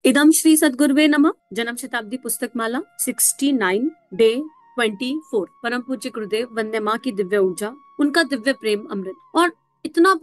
इदम श्री सद्गुरुवे नमः। जन्म शताब्दी पुस्तक माला 69 डे 24। परम पूज्य गुरुदेव वंदे माँ की दिव्य ऊर्जा, उनका दिव्य प्रेम अमृत। और इतना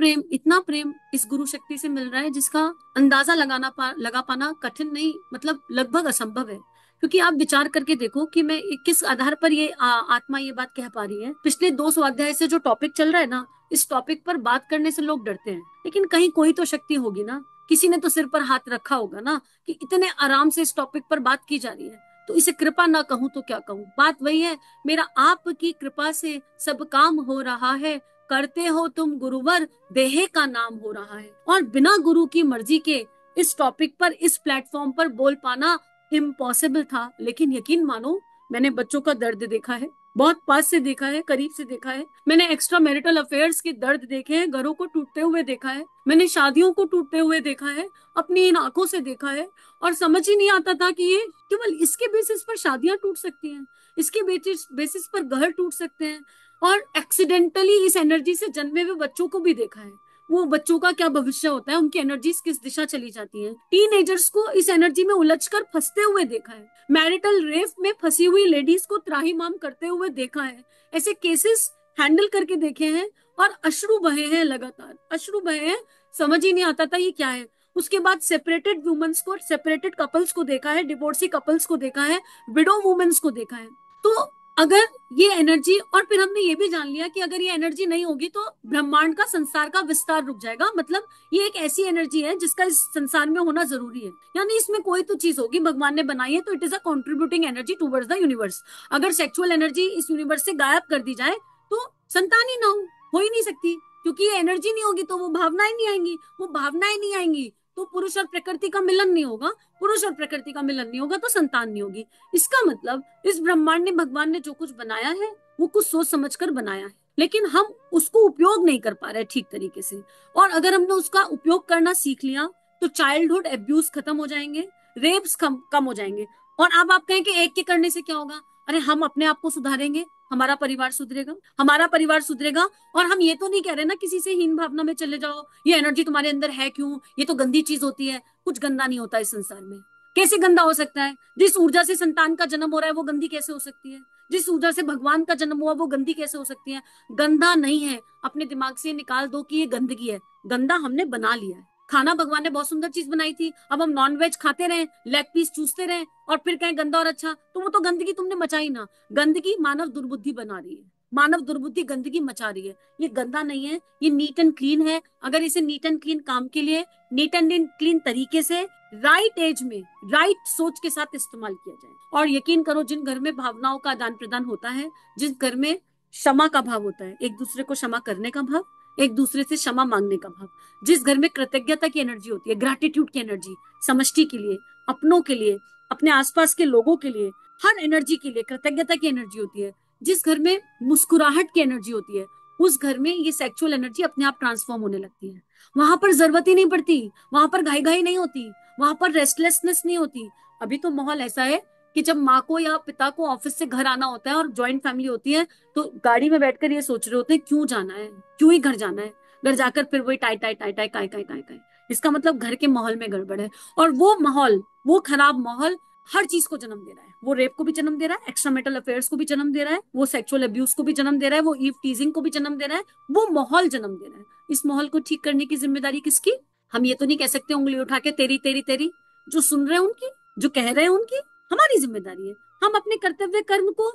प्रेम इस गुरु शक्ति से मिल रहा है जिसका अंदाजा लगा पाना कठिन नहीं, मतलब लगभग असंभव है। क्योंकि आप विचार करके देखो कि मैं किस आधार पर ये आत्मा ये बात कह पा रही है। पिछले 200 अध्याय से जो टॉपिक चल रहा है ना, इस टॉपिक पर बात करने से लोग डरते हैं, लेकिन कहीं कोई तो शक्ति होगी ना, किसी ने तो सिर पर हाथ रखा होगा ना कि इतने आराम से इस टॉपिक पर बात की जा रही है। तो इसे कृपा ना कहूं तो क्या कहूं। बात वही है, मेरा आपकी कृपा से सब काम हो रहा है, करते हो तुम गुरुवर, देहे का नाम हो रहा है। और बिना गुरु की मर्जी के इस टॉपिक पर, इस प्लेटफॉर्म पर बोल पाना इम्पॉसिबल था। लेकिन यकीन मानो, मैंने बच्चों का दर्द देखा है, बहुत पास से देखा है, करीब से देखा है। मैंने एक्स्ट्रा मैरिटल अफेयर्स के दर्द देखे हैं, घरों को टूटते हुए देखा है, मैंने शादियों को टूटते हुए देखा है, अपनी इन आंखों से देखा है। और समझ ही नहीं आता था कि ये केवल इसके बेसिस पर शादियां टूट सकती हैं, इसके बेसिस पर घर टूट सकते हैं। और एक्सीडेंटली इस एनर्जी से जन्मे हुए बच्चों को भी देखा है। वो बच्चों का क्या भविष्य होता है, उनकी एनर्जीज किस दिशा चली जाती हैं। टीनेजर्स को इस एनर्जी में उलझकर फंसते हुए देखा है। मैरिटल रेप में फंसी हुई लेडीज को त्राहिमाम करते हुए देखा है। ऐसे केसेस हैंडल करके देखे हैं और अश्रु बहे हैं, लगातार अश्रु बहे हैं। समझ ही नहीं आता था ये क्या है। उसके बाद सेपरेटेड वुमेन्स को, सेपरेटेड कपल्स को देखा है, डिवोर्सी कपल्स को देखा है, विडो वुमेन्स को देखा है। तो अगर ये एनर्जी, और फिर हमने ये भी जान लिया कि अगर ये एनर्जी नहीं होगी तो ब्रह्मांड का, संसार का विस्तार रुक जाएगा। मतलब ये एक ऐसी एनर्जी है जिसका इस संसार में होना जरूरी है, यानी इसमें कोई तो चीज होगी, भगवान ने बनाई है, तो it is a contributing energy towards the universe. अगर सेक्सुअल एनर्जी इस यूनिवर्स से गायब कर दी जाए तो संतान ही ना हो ही नहीं सकती, क्योंकि ये एनर्जी नहीं होगी तो वो भावनाएं नहीं आएंगी, वो भावनाएं नहीं आएंगी तो पुरुष और प्रकृति का मिलन नहीं होगा, पुरुष और प्रकृति का मिलन नहीं होगा तो संतान नहीं होगी। इसका मतलब इस ब्रह्मांड ने, भगवान ने जो कुछ बनाया है वो कुछ सोच समझकर बनाया है, लेकिन हम उसको उपयोग नहीं कर पा रहे ठीक तरीके से। और अगर हमने उसका उपयोग करना सीख लिया तो चाइल्डहुड एब्यूज खत्म हो जाएंगे, रेप्स कम हो जाएंगे। और अब आप कहें कि एक के करने से क्या होगा? अरे हम अपने आप को सुधारेंगे, हमारा परिवार सुधरेगा, हमारा परिवार सुधरेगा। और हम ये तो नहीं कह रहे ना किसी से हीन भावना में चले जाओ, ये एनर्जी तुम्हारे अंदर है क्यों, ये तो गंदी चीज होती है। कुछ गंदा नहीं होता इस संसार में। कैसे गंदा हो सकता है? जिस ऊर्जा से संतान का जन्म हो रहा है वो गंदी कैसे हो सकती है? जिस ऊर्जा से भगवान का जन्म हुआ वो गंदी कैसे हो सकती है? गंदा नहीं है। अपने दिमाग से निकाल दो कि ये गंदगी है। गंदा हमने बना लिया है। खाना भगवान ने बहुत सुंदर चीज बनाई थी, अब हम नॉन वेज खाते रहे, लेग पीस चूसते रहे और फिर कहें गंदा और अच्छा, तो वो तो गंदगी तुमने मचाई ना। गंदगी मानव दुर्बुद्धि बना रही है, मानव दुर्बुद्धि गंदगी मचा रही है। ये गंदा नहीं है, ये नीट एंड क्लीन है। अगर इसे नीट एंड क्लीन काम के लिए, नीट एंड क्लीन तरीके से, राइट एज में, राइट सोच के साथ इस्तेमाल किया जाए। और यकीन करो, जिन घर में भावनाओं का आदान प्रदान होता है, जिस घर में क्षमा का भाव होता है, एक दूसरे को क्षमा करने का भाव, एक दूसरे से क्षमा मांगने का भाव, जिस घर में कृतज्ञता की एनर्जी होती है, ग्रैटिट्यूड की एनर्जी, समष्टि के लिए, अपनों के लिए, अपने आसपास के लोगों के लिए, हर एनर्जी के लिए कृतज्ञता की एनर्जी होती है, जिस घर में मुस्कुराहट की एनर्जी होती है, उस घर में ये सेक्सुअल एनर्जी अपने आप ट्रांसफॉर्म होने लगती है। वहां पर जरूरत ही नहीं पड़ती, वहां पर घाई घाई नहीं होती, वहां पर रेस्टलेसनेस नहीं होती। अभी तो माहौल ऐसा है कि जब माँ को या पिता को ऑफिस से घर आना होता है और ज्वाइंट फैमिली होती है, तो गाड़ी में बैठकर ये सोच रहे होते हैं क्यों जाना है, क्यों ही घर जाना है। घर जाकर फिर वही टाई टाई टाई टाई काय काय काय काय। इसका मतलब घर के माहौल में गड़बड़ है। और वो माहौल, वो खराब माहौल हर चीज को जन्म दे रहा है। वो रेप को भी जन्म दे रहा है, एक्स्ट्रा मेटल अफेयर्स को भी जन्म दे रहा है, वो सेक्सुअल अब्यूज को भी जन्म दे रहा है, वो ईव टीजिंग को भी जन्म दे रहा है। वो माहौल जन्म दे रहा है। इस माहौल को ठीक करने की जिम्मेदारी किसकी? हम ये तो नहीं कह सकते उंगली उठा के तेरी तेरी तेरी। जो सुन रहे हैं उनकी, जो कह रहे हैं उनकी, हमारी जिम्मेदारी है। हम अपने कर्तव्य कर्म को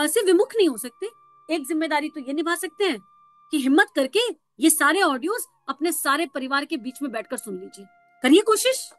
से विमुख नहीं हो सकते। एक जिम्मेदारी तो ये निभा सकते हैं कि हिम्मत करके ये सारे ऑडियोज अपने सारे परिवार के बीच में बैठकर सुन लीजिए। करिए कोशिश,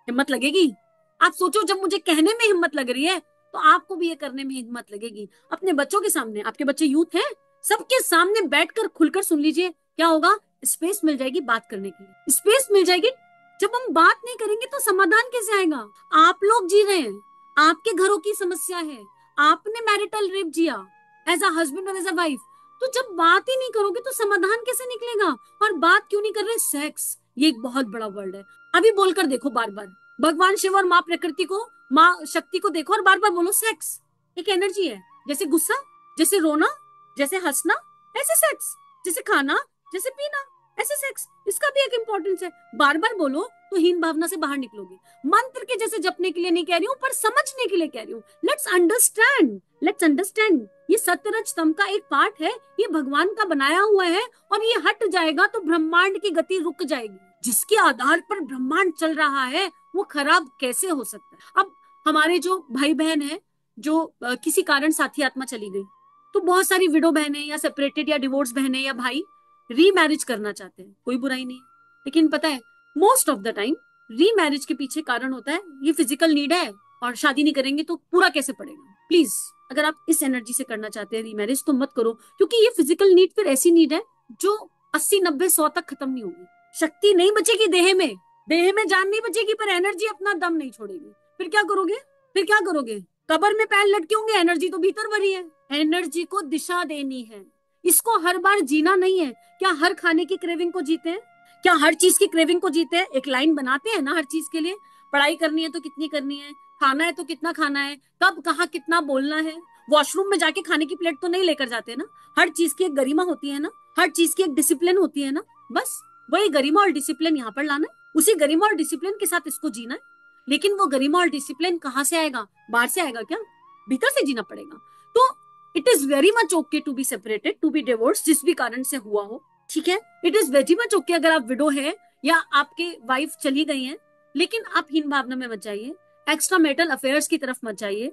हिम्मत लगेगी। आप सोचो, जब मुझे कहने में हिम्मत लग रही है तो आपको भी ये करने में हिम्मत लगेगी। अपने बच्चों के सामने, आपके बच्चे यूथ हैं, सबके सामने बैठकर खुलकर सुन लीजिए। क्या होगा? स्पेस मिल जाएगी बात करने के लिए, स्पेस मिल जाएगी। जब हम बात नहीं करेंगे तो समाधान कैसे आएगा? आप लोग जी रहे हैं, आपके घरों की समस्या है, आपने मैरिटल रेप जिया एज अ हस्बैंड और एज अ वाइफ, तो जब बात ही नहीं करोगे तो समाधान कैसे निकलेगा? और बात क्यों नहीं कर रहे? सेक्स, ये एक बहुत बड़ा वर्ड है। अभी बोलकर देखो बार बार, भगवान शिव और माँ प्रकृति को, माँ शक्ति को देखो और बार बार बोलो सेक्स। एक एनर्जी है, जैसे गुस्सा, जैसे रोना, जैसे हंसना, ऐसे सेक्स। जैसे खाना, जैसे पीना, ऐसे सेक्स। इसका भी एक इंपॉर्टेंस है। बार बार बोलो तो हीन भावना से बाहर निकलोगे। मंत्र के जैसे जपने के लिए नहीं कह रही हूँ, पर समझने के लिए कह रही हूँ। Let's understand. ये सत्यरज स्तंभ का एक पार्ट है, ये भगवान का बनाया हुआ है, और ये हट जाएगा तो ब्रह्मांड की गति रुक जाएगी। जिसके आधार पर ब्रह्मांड चल रहा है वो खराब कैसे हो सकता है। अब हमारे जो भाई बहन है, जो किसी कारण साथी आत्मा चली गई, तो बहुत सारी विडो बहनें या सेपरेटेड या डिवोर्स बहनें या भाई रीमैरिज करना चाहते हैं, कोई बुराई नहीं है। लेकिन पता है most of the time remarriage के पीछे कारण होता है ये फिजिकल नीड है, और शादी नहीं करेंगे तो पूरा कैसे पड़ेगा। प्लीज अगर आप इस एनर्जी से करना चाहते हैं रीमैरिज तो मत करो, क्योंकि ये फिजिकल नीड फिर ऐसी नीड है जो 80 90 100 तक खत्म नहीं होगी। शक्ति नहीं बचेगी देह में जान नहीं बचेगी, पर एनर्जी अपना दम नहीं छोड़ेगी। फिर क्या करोगे? कब्र में पैर लटके होंगे, एनर्जी तो भीतर भरी है। एनर्जी को दिशा देनी है, इसको हर बार जीना नहीं है। क्या हर खाने की क्रेविंग को जीते हैं? क्या हर चीज की क्रेविंग को जीते हैं? एक लाइन बनाते हैं ना हर चीज के लिए। पढ़ाई करनी है तो कितनी करनी है, खाना है तो कितना खाना है, कब कहाँ कितना बोलना है। वॉशरूम में जाके खाने की प्लेट तो नहीं लेकर जाते ना। हर चीज की एक गरिमा होती है ना, हर चीज की एक डिसिप्लिन होती है ना। बस वही गरिमा और डिसिप्लिन यहाँ पर लाना है, उसी गरिमा और डिसिप्लिन के साथ इसको जीना है। लेकिन वो गरिमा और डिसिप्लिन कहाँ से आएगा? बाहर से आएगा क्या? भीतर से जीना पड़ेगा। तो it is very much okay to be separated, to be divorce, जिस भी कारण से हुआ हो, ठीक है। It is very much okay अगर आप विडो है या आपके वाइफ चली गई हैं, लेकिन आप हीन भावना में मत जाइए, एक्स्ट्रा मेटल अफेयर्स की तरफ मत जाइए,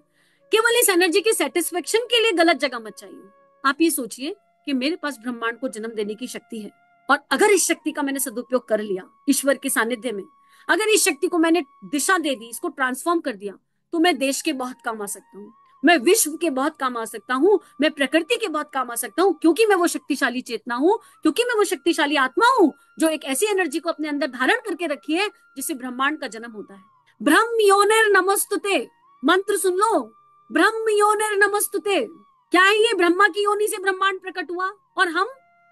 केवल इस एनर्जी के सेटिस्फेक्शन के लिए गलत जगह मत जाइए। आप ये सोचिए कि मेरे पास ब्रह्मांड को जन्म देने की शक्ति है, और अगर इस शक्ति का मैंने सदुपयोग कर लिया ईश्वर के सानिध्य में, अगर इस शक्ति को मैंने दिशा दे दी, इसको ट्रांसफॉर्म कर दिया, तो मैं देश के बहुत काम आ सकता हूँ, मैं विश्व के बहुत काम आ सकता हूँ, मैं प्रकृति के बहुत काम आ सकता हूँ, क्योंकि मैं वो शक्तिशाली चेतना हूँ, क्योंकि मैं वो शक्तिशाली आत्मा हूँ जो एक ऐसी एनर्जी को अपने अंदर धारण करके रखी है जिससे ब्रह्मांड का जन्म होता है। ब्रह्म योनिर नमस्तुते, मंत्र सुन लो, ब्रह्म योनिर नमस्तुते। क्या है ये? ब्रह्मा की योनि से ब्रह्मांड प्रकट हुआ, और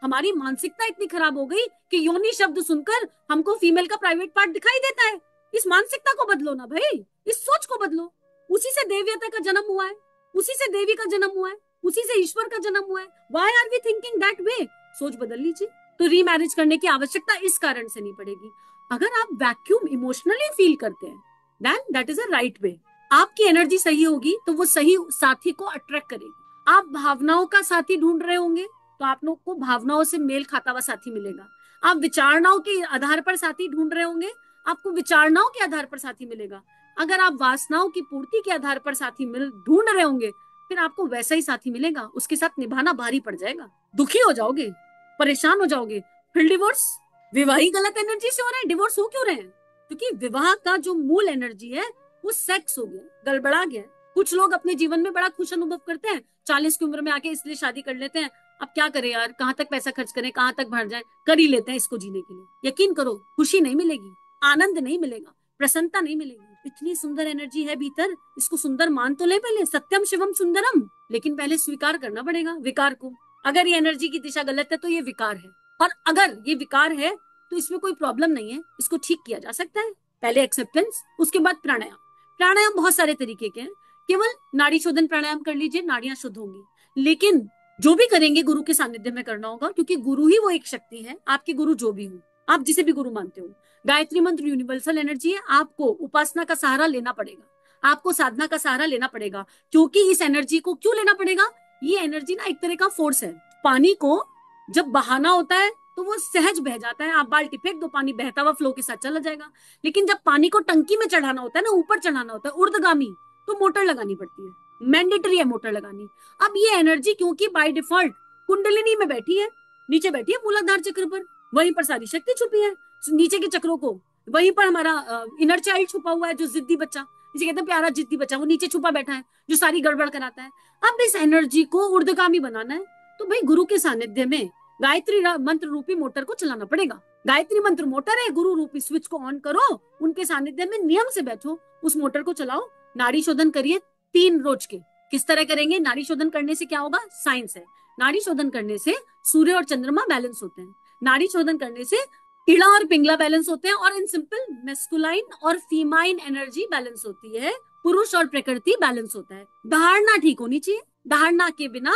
हमारी मानसिकता इतनी खराब हो गई कि योनि शब्द सुनकर हमको फीमेल का प्राइवेट पार्ट दिखाई देता है। इस मानसिकता को बदलो ना भाई, इस सोच को बदलो। उसी से देवता का जन्म हुआ है, उसी से देवी का जन्म हुआ है, उसी से ईश्वर का जन्म हुआ है। Why are we thinking that way? सोच बदल लीजिए। तो रीमैरिज करने की आवश्यकता इस कारण से नहीं पड़ेगी। अगर आप वैक्यूम इमोशनली फील करते हैं, then that is a right way. आपकी एनर्जी सही होगी तो वो सही साथी को अट्रैक्ट करेगी। आप भावनाओं का साथी ढूंढ रहे होंगे तो आप लोग को भावनाओं से मेल खाता हुआ साथी मिलेगा। आप विचारणाओं के आधार पर साथी ढूंढ रहे होंगे, आपको विचारणाओं के आधार पर साथी मिलेगा। अगर आप वासनाओं की पूर्ति के आधार पर साथी ढूंढ रहे होंगे, फिर आपको वैसा ही साथी मिलेगा, उसके साथ निभाना भारी पड़ जाएगा, दुखी हो जाओगे, परेशान हो जाओगे। फिर डिवोर्स, विवाह ही गलत एनर्जी से हो रहे हैं, डिवोर्स हो क्यों रहे हैं? क्योंकि विवाह का जो मूल एनर्जी है वो सेक्स हो गया, गड़बड़ा गया। कुछ लोग अपने जीवन में बड़ा खुश अनुभव करते हैं, 40 की उम्र में आके इसलिए शादी कर लेते हैं। अब क्या करें यार, कहाँ तक पैसा खर्च करें, कहाँ तक भर जाए, कर ही लेते हैं इसको जीने के लिए। यकीन करो खुशी नहीं मिलेगी, आनंद नहीं मिलेगा, प्रसन्नता नहीं मिलेगी। इतनी सुंदर एनर्जी है भीतर, इसको सुंदर मान तो ले पहले, सत्यम शिवम सुंदरम, लेकिन पहले स्वीकार करना पड़ेगा विकार को। अगर ये एनर्जी की दिशा गलत है तो ये विकार है, और अगर ये विकार है तो इसमें कोई प्रॉब्लम नहीं है, इसको ठीक किया जा सकता है। पहले एक्सेप्टेंस, उसके बाद प्राणायाम। प्राणायाम बहुत सारे तरीके के हैं, केवल नाड़ी शोधन प्राणायाम कर लीजिए, नाड़ियां शुद्ध होंगी। लेकिन जो भी करेंगे गुरु के सानिध्य में करना होगा, क्योंकि गुरु ही वो एक शक्ति है। आपके गुरु जो भी हो, आप जिसे भी गुरु मानते हो, गायत्री मंत्र यूनिवर्सल एनर्जी है। आपको उपासना का सहारा लेना पड़ेगा, आपको साधना का सहारा लेना पड़ेगा। क्योंकि इस एनर्जी को क्यों लेना पड़ेगा? ये एनर्जी ना एक तरह का फोर्स है। पानी को जब बहाना होता है तो वो सहज बह जाता है, आप बाल्टी फेंक दो, पानी बहता हुआ फ्लो के साथ चला जाएगा। लेकिन जब पानी को टंकी में चढ़ाना होता है ना, ऊपर चढ़ाना होता है ऊर्ध्वगामी, तो मोटर लगानी पड़ती है, मैंडेटरी है मोटर लगानी। अब ये एनर्जी क्योंकि बाय डिफॉल्ट कुंडलिनी में बैठी है, नीचे बैठी है मूलाधार चक्र पर, वहीं पर सारी शक्ति छुपी है। नीचे के चक्रों को, वहीं पर हमारा इनर चाइल्ड छुपा हुआ है, जो जिद्दी बच्चा, जिसे कहते हैं प्यारा जिद्दी बच्चा, वो नीचे छुपा बैठा है, जो सारी गड़बड़ कराता है। अब इस एनर्जी को ऊर्ध्वगामी बनाना है, तो भाई गुरु के सानिध्य में गायत्री मंत्र रूपी मोटर को चलाना पड़ेगा। गायत्री मंत्र मोटर है, गुरु रूपी स्विच को ऑन करो, उनके सानिध्य में नियम से बैठो, उस मोटर को चलाओ। नाड़ी शोधन करिए 3 रोज के। किस तरह करेंगे? नाड़ी शोधन करने से क्या होगा? साइंस है। नाड़ी शोधन करने से सूर्य और चंद्रमा बैलेंस होते हैं, नाड़ी शोधन करने से इड़ा और पिंगला बैलेंस होते हैं, और इन सिंपल मेस्कुलाइन और फीमाइन एनर्जी बैलेंस होती है, पुरुष और प्रकृति बैलेंस होता है। धारणा ठीक होनी चाहिए, धारणा के बिना,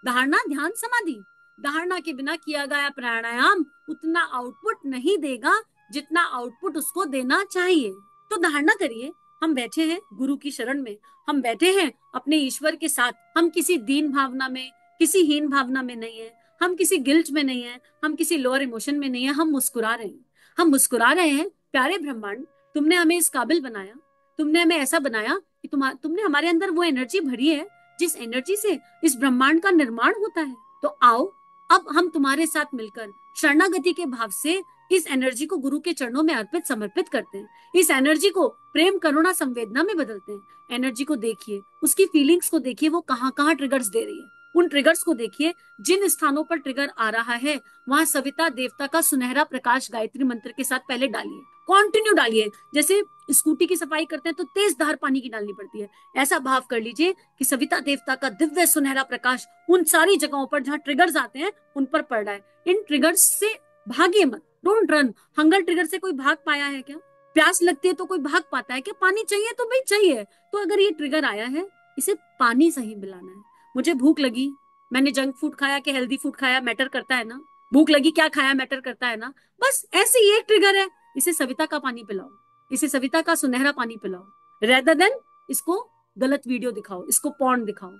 धारणा ध्यान समाधि, धारणा के बिना किया गया प्राणायाम उतना आउटपुट नहीं देगा जितना आउटपुट उसको देना चाहिए। तो धारणा करिए, हम बैठे हैं गुरु की शरण में, हम बैठे हैं अपने ईश्वर के साथ, हम किसी दीन भावना में, किसी हीन भावना में नहीं है, हम किसी गिल्ट में नहीं है, हम किसी लोअर इमोशन में नहीं है, हम मुस्कुरा रहे हैं। हम मुस्कुरा रहे हैं, प्यारे ब्रह्मांड, तुमने हमें इस काबिल बनाया, तुमने हमें ऐसा बनाया कि तुमने हमारे अंदर वो एनर्जी भरी है जिस एनर्जी से इस ब्रह्मांड का निर्माण होता है। तो आओ, अब हम तुम्हारे साथ मिलकर शरणागति के भाव से इस एनर्जी को गुरु के चरणों में अर्पित समर्पित करते हैं। इस एनर्जी को प्रेम करुणा संवेदना में बदलते हैं। एनर्जी को देखिए, उसकी फीलिंग्स को देखिए, वो कहाँ कहाँ ट्रिगर्स दे रही है। उन ट्रिगर्स को देखिए, जिन स्थानों पर ट्रिगर आ रहा है वहां सविता देवता का सुनहरा प्रकाश गायत्री मंत्र के साथ पहले डालिए, कंटिन्यू डालिए। जैसे स्कूटी की सफाई करते हैं तो तेज धार पानी की डालनी पड़ती है, ऐसा भाव कर लीजिए कि सविता देवता का दिव्य सुनहरा प्रकाश उन सारी जगहों पर जहां ट्रिगर्स आते हैं उन पर पड़ रहा है। इन ट्रिगर्स से भागिए मत, डोंट रन। हंगर ट्रिगर से कोई भाग पाया है क्या? प्यास लगती है तो कोई भाग पाता है क्या? पानी चाहिए तो भाई चाहिए। तो अगर ये ट्रिगर आया है, इसे पानी से ही मिलाना है। मुझे भूख लगी, मैंने जंक फूड खाया कि हेल्दी फूड खाया, मैटर करता है ना? भूख लगी, क्या खाया मैटर करता है ना? बस ऐसे ही एक ट्रिगर है, इसे सविता का पानी पिलाओ, इसे सविता का सुनहरा पानी पिलाओ, रेदर देन इसको गलत वीडियो दिखाओ, इसको पॉर्न दिखाओ,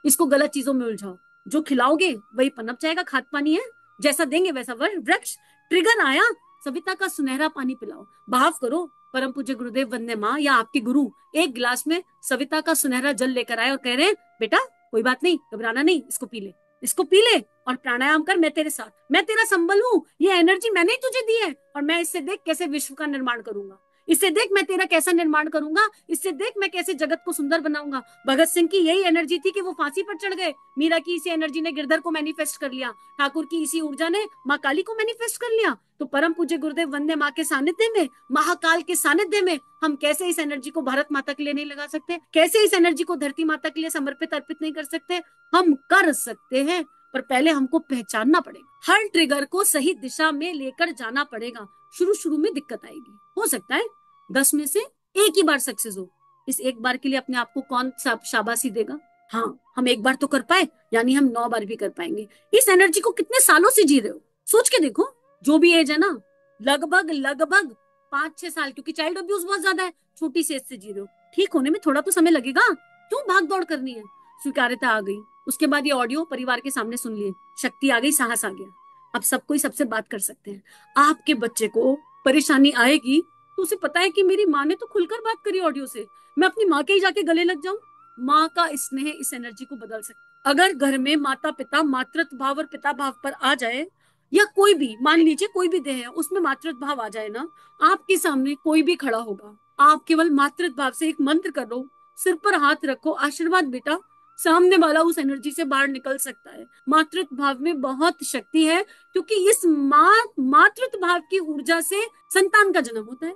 इसको गलत चीजों में उलझाओ। जो खिलाओगे वही पनप जाएगा, खाद पानी है, जैसा देंगे वैसा वृक्ष। ट्रिगर आया, सविता का सुनहरा पानी पिलाओ, भाव करो परम पूज्य गुरुदेव वंदे माँ या आपके गुरु एक गिलास में सविता का सुनहरा जल लेकर आए और कह रहे हैं बेटा कोई बात नहीं, घबराना नहीं, इसको पी ले, इसको पी ले और प्राणायाम कर, मैं तेरे साथ, मैं तेरा संबल हूँ, ये एनर्जी मैंने ही तुझे दी है और मैं इससे देख कैसे विश्व का निर्माण करूंगा, इससे देख मैं तेरा कैसा निर्माण करूंगा, इससे देख मैं कैसे जगत को सुंदर बनाऊंगा। भगत सिंह की यही एनर्जी थी कि वो फांसी पर चढ़ गए, मीरा की इसी एनर्जी ने गिरधर को मैनिफेस्ट कर लिया, ठाकुर की इसी ऊर्जा ने माँ काली को मैनिफेस्ट कर लिया। तो परम पूज्य गुरुदेव वंदे माँ के सानिध्य में, महाकाल के सानिध्य में हम कैसे इस एनर्जी को भारत माता के लिए नहीं लगा सकते? कैसे इस एनर्जी को धरती माता के लिए समर्पित अर्पित नहीं कर सकते? हम कर सकते हैं, पर पहले हमको पहचानना पड़ेगा। हर ट्रिगर को सही दिशा में लेकर जाना पड़ेगा। शुरू शुरू में दिक्कत आएगी, हो सकता है 10 में से एक ही बार सक्सेस हो। इस एक बार के लिए अपने आप को कौन शाबाशी देगा? हाँ, हम एक बार तो कर पाए, यानी हम 9 बार भी कर पाएंगे। इस एनर्जी को कितने सालों से जी रहे हो, सोच के देखो। जो भी एज है ना, लगभग 5-6 साल, क्योंकि चाइल्ड अब्यूज बहुत ज्यादा है, छोटी सी एज से जी रहे हो। ठीक होने में थोड़ा तो समय लगेगा, क्यों भाग दौड़ करनी है? स्वीकार्यता आ गई, उसके बाद ये ऑडियो परिवार के सामने सुन लिए, शक्ति आ गई, साहस आ गया, अब सब कोई सबसे बात कर सकते हैं। आपके बच्चे को परेशानी आएगी तो उसे पता है कि मेरी माँ ने तो खुलकर बात करी ऑडियो से, मैं अपनी माँ के ही जाके गले लग जाऊं। माँ का स्नेह इस एनर्जी को बदल सकता। अगर घर में माता पिता मातृत्व भाव और पिता भाव पर आ जाए, या कोई भी, मान लीजिए कोई भी देह है उसमें मातृत्व भाव आ जाए ना, आपके सामने कोई भी खड़ा होगा, आप केवल मातृत्व भाव से एक मंत्र कर लो, सिर पर हाथ रखो, आशीर्वाद बेटा, सामने वाला उस एनर्जी से बाहर निकल सकता है। मातृत्व भाव में बहुत शक्ति है, क्योंकि इस मातृत्व भाव की ऊर्जा से संतान का जन्म होता है।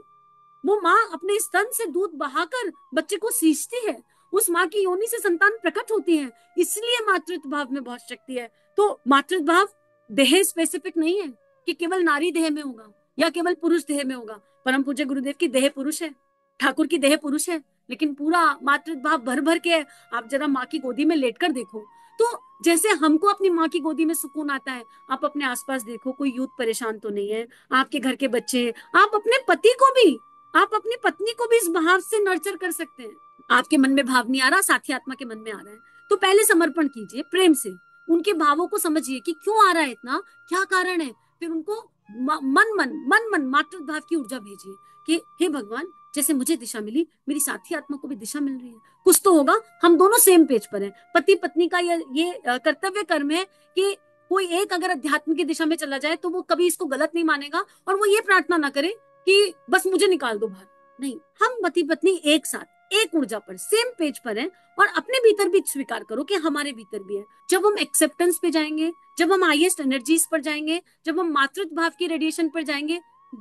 वो माँ अपने स्तन से दूध बहाकर बच्चे को सींचती है, उस माँ की योनि से संतान प्रकट होती है, इसलिए मातृत्व भाव में बहुत शक्ति है। तो मातृत्व भाव देह स्पेसिफिक नहीं है कि केवल नारी देह में होगा या केवल पुरुष देह में होगा। परम पूज्य गुरुदेव की देह पुरुष है, ठाकुर की देह पुरुष है, लेकिन पूरा मातृत्व भाव भर भर के है। आप जरा माँ की गोदी में लेटकर देखो, तो जैसे हमको अपनी माँ की गोदी में सुकून आता है, आप अपने आसपास देखो, कोई यूथ परेशान तो नहीं है, आपके घर के बच्चे, आप अपने पति को भी, आप अपनी पत्नी को भी इस भाव से नर्चर कर सकते हैं। आपके मन में भाव नहीं आ रहा, साथी आत्मा के मन में आ रहा है, तो पहले समर्पण कीजिए प्रेम से, उनके भावों को समझिए कि क्यों आ रहा है इतना, क्या कारण है, फिर उनको मन मातृत्व भाव की ऊर्जा भेजिए कि हे भगवान, जैसे मुझे दिशा मिली, मेरी साथी आत्मा को भी दिशा मिल रही है, कुछ तो होगा, हम दोनों सेम पेज पर हैं। पति पत्नी का ये कर्तव्य कर्म है कि कोई एक अगर अध्यात्म की दिशा में चला जाए तो वो कभी इसको गलत नहीं मानेगा, और वो ये प्रार्थना ना करे कि बस मुझे निकाल दो बाहर। नहीं, हम पति पत्नी एक साथ एक ऊर्जा पर सेम पेज पर हैं, और अपने भीतर भी स्वीकार करो कि हमारे भीतर भी है। जब हम एक्सेप्टेंस पे जाएंगे, जब हम हाईएस्ट एनर्जीज पर जाएंगे, जब हम मातृत्व भाव की रेडिएशन पर जाएंगे,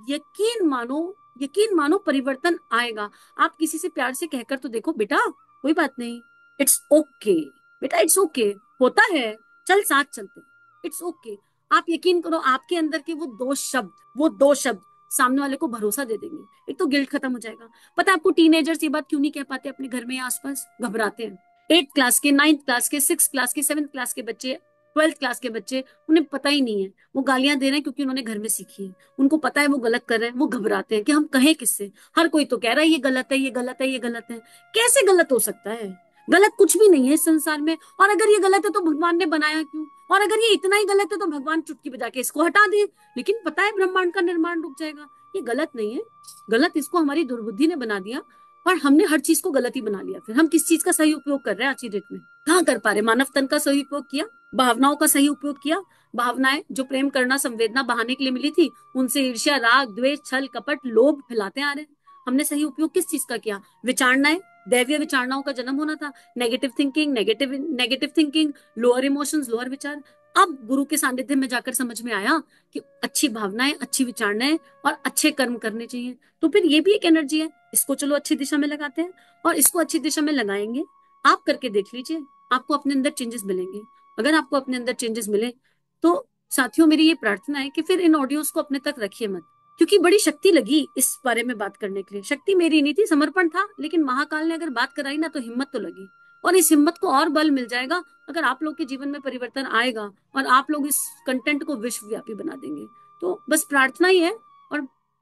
यकीन मानो परिवर्तन आएगा। आप किसी से प्यार से कहकर तो देखो, बेटा कोई बात नहीं, इट्स ओके बेटा, इट्स ओके, होता है, चल साथ चलते, इट्स ओके। आप यकीन करो, आपके अंदर के वो दो शब्द सामने वाले को भरोसा दे देंगे। एक तो गिल्ट खत्म हो जाएगा। पता है आपको टीनेजर्स ये बात क्यों नहीं कह पाते अपने घर में या आसपास? घबराते हैं। 8th क्लास के, 9th क्लास के, 6th क्लास के, 7th क्लास के बच्चे 12th क्लास के बच्चे, उन्हें पता ही नहीं है, वो गालियां दे रहे हैं क्योंकि उन्होंने घर में सीखी है, उनको पता है वो गलत कर रहे हैं, वो घबराते हैं कि हम कहें किससे। हर कोई तो कह रहा है ये गलत है, ये गलत है, ये गलत है। कैसे गलत हो सकता है? गलत कुछ भी नहीं है इस संसार में। और अगर ये गलत है तो भगवान ने बनाया क्यों? और अगर ये इतना ही गलत है तो भगवान चुटकी बजा के इसको हटा दे। लेकिन पता है ब्रह्मांड का निर्माण रुक जाएगा। ये गलत नहीं है। गलत इसको हमारी दुर्बुद्धि ने बना दिया, और हमने हर चीज को गलत ही बना लिया। फिर हम किस चीज का सही उपयोग कर रहे हैं आज की डेट में? कहाँ कर पा रहे? मानव तन का सही उपयोग किया, भावनाओं का सही उपयोग किया। भावनाएं जो प्रेम करना संवेदना बहाने के लिए मिली थी, उनसे ईर्ष्या राग द्वेष छल कपट लोभ फैलाते आ रहे हैं। हमने सही उपयोग किस चीज का किया? विचारणाएं, दैवीय विचारणाओं का जन्म होना था। Negative thinking, negative thinking, lower emotions, lower विचार। अब गुरु के सानिध्य में जाकर समझ में आया कि अच्छी भावनाएं, अच्छी विचारणाएं और अच्छे कर्म करने चाहिए। तो फिर ये भी एक एनर्जी है, इसको चलो अच्छी दिशा में लगाते हैं, और इसको अच्छी दिशा में लगाएंगे। आप करके देख लीजिए, आपको अपने अंदर चेंजेस मिलेंगे। अगर आपको अपने अंदर चेंजेस मिले तो साथियों, मेरी ये प्रार्थना है कि फिर इन ऑडियोज को अपने तक रखिए मत, क्योंकि बड़ी शक्ति लगी इस बारे में बात करने के लिए। शक्ति मेरी नहीं थी, समर्पण था, लेकिन महाकाल ने अगर बात कराई ना तो हिम्मत तो लगी। और इस हिम्मत को और बल मिल जाएगा अगर आप लोग के जीवन में परिवर्तन आएगा और आप लोग इस कंटेंट को विश्वव्यापी बना देंगे। तो बस प्रार्थना ही है, और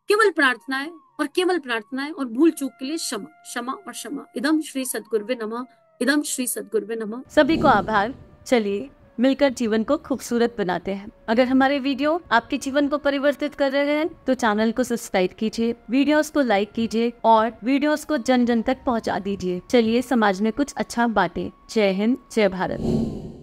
केवल प्रार्थना है, और केवल प्रार्थना है, और भूल चूक के लिए क्षमा, क्षमा और क्षमा। इदम श्री सद्गुरुवे नमः, इदम श्री सद्गुरुवे नमः। सभी को आभार। चलिए मिलकर जीवन को खूबसूरत बनाते हैं। अगर हमारे वीडियो आपके जीवन को परिवर्तित कर रहे हैं तो चैनल को सब्सक्राइब कीजिए, वीडियोस को लाइक कीजिए और वीडियोस को जन जन तक पहुंचा दीजिए। चलिए समाज में कुछ अच्छा बांटे। जय हिंद, जय भारत।